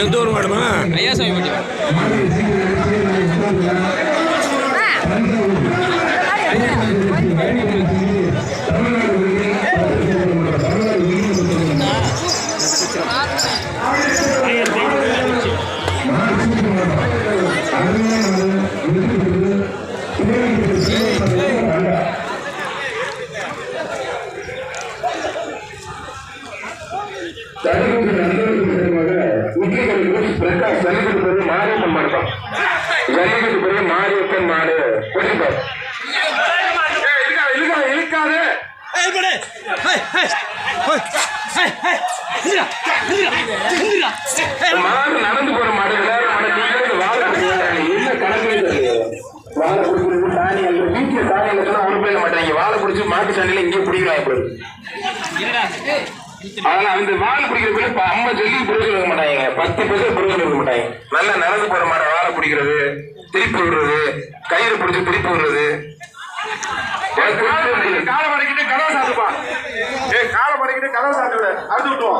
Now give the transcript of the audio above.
எந்தூர் மேடமா ஐயா சாமி பாட்டி மாரியப்பன் மாடுதான் ஜல்லிக்கட்டு பெரிய மாரியப்பன் மாடு இழுக்காது மாடு நடந்து போற மாடு வாழை என்ன கணக்கு வாழை பிடிக்கிறது தானி அந்த வீட்டுல தானி இல்லைன்னா ஒரு போயிட மாட்டாங்க வாழை பிடிச்சி மாட்டு சண்டையில இங்கே பிடிக்கலாம் எப்படி அதனால அந்த வாழை பிடிக்கிற பேர் அம்மா சொல்லி புரிஞ்சு இருக்க மாட்டாங்க 10 பேர் புரிஞ்சு இருக்க மாட்டாங்க நல்லா நடந்து போற மாதிரி வாழை பிடிக்கிறது திருப்பி விடுறது கயிறு பிடிச்சி திருப்பி விடுறது காலை மடக்கிட்டு கதவை சாத்துப்பா காலை மடக்கிட்டு கதவை சாத்து அறுத்து விட்டுவோம்